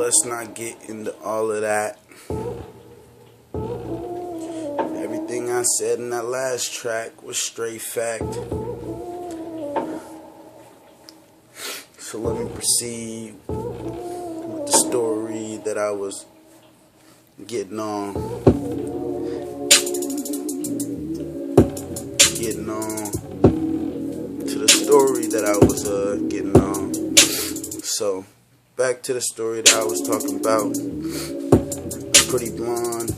let's not get into all of that. Everything I said in that last track was straight fact. So let me proceed with the story that I was getting on. To the story that I was getting on. So back to the story that I was talking about. A pretty blonde,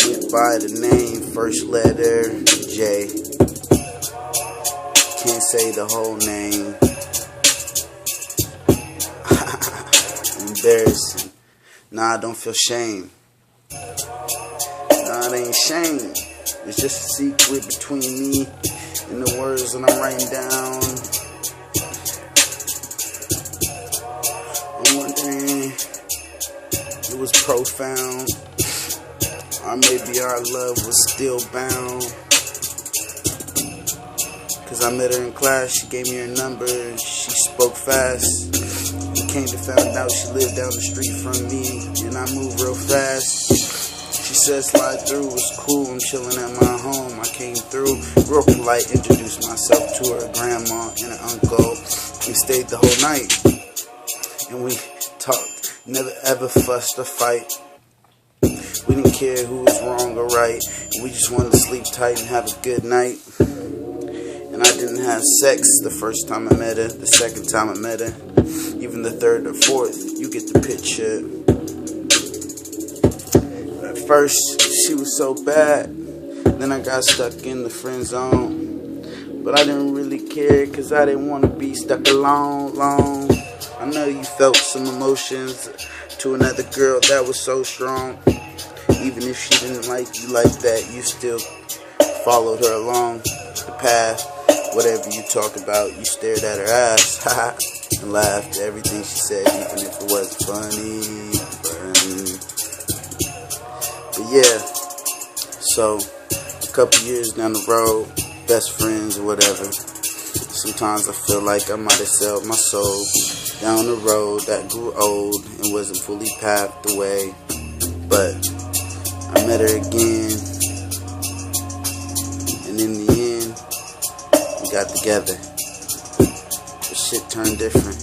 went by the name, first letter J. Can't say the whole name. Embarrassing. Nah, I don't feel shame. Nah, it ain't shame. It's just a secret between me and the words that I'm writing down. I'm wondering, it was profound, or maybe our love was still bound. Cause I met her in class, she gave me her number, she spoke fast. Came to find out she lived down the street from me, and I moved real fast. She said slide through, was cool, I'm chilling at my home. I came through, real polite, introduced myself to her grandma and her uncle. We stayed the whole night, and we talked, never ever fussed or fight. We didn't care who was wrong or right, we just wanted to sleep tight and have a good night. And I didn't have sex the first time I met her, the second time I met her, even the third or fourth, you get the picture. At first, she was so bad, then I got stuck in the friend zone. But I didn't really care, cause I didn't want to be stuck alone, long. I know you felt some emotions to another girl that was so strong. Even if she didn't like you like that, you still followed her along the path. Whatever you talk about, you stared at her ass, and laughed at everything she said, even if it wasn't funny. But yeah, so a couple years down the road, best friends or whatever. Sometimes I feel like I might have sold my soul down the road that grew old and wasn't fully paved away. But I met her again, and in the end, got together, but shit turned different.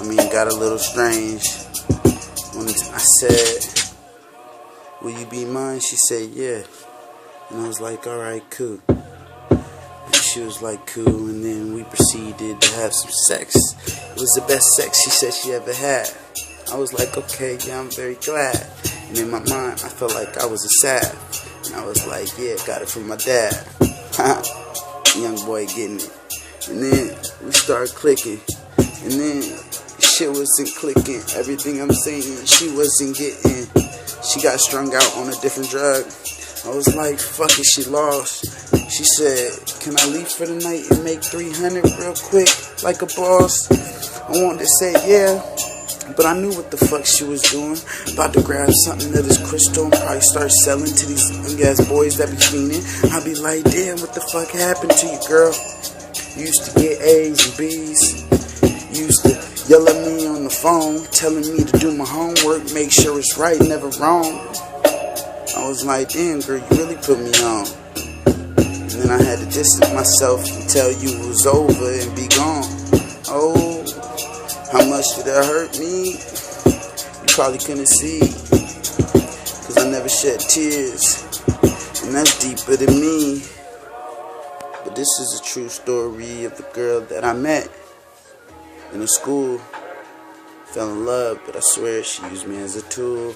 I mean, got a little strange. When I said, will you be mine? She said, yeah. And I was like, alright, cool. And she was like, cool. And then we proceeded to have some sex. It was the best sex she said she ever had. I was like, okay, yeah, I'm very glad. And in my mind, I felt like I was a sap. And I was like, yeah, got it from my dad. Young boy getting it. And then we started clicking. And then shit wasn't clicking. Everything I'm saying, she wasn't getting. She got strung out on a different drug. I was like, fuck it, she lost. She said, can I leave for the night and make 300 real quick, like a boss? I wanted to say yeah, but I knew what the fuck she was doing. About to grab something that is crystal and probably start selling to these young ass boys that be fiending. I be like, damn, what the fuck happened to you, girl? You used to get A's and B's. You used to yell at me on the phone, telling me to do my homework, make sure it's right, never wrong. I was like, damn, girl, you really put me on. And then I had to distance myself and tell you it was over and be gone. Oh, how much did that hurt me? You probably couldn't see, cause I never shed tears, and that's deeper than me. But this is a true story of the girl that I met in a school. Fell in love, but I swear she used me as a tool.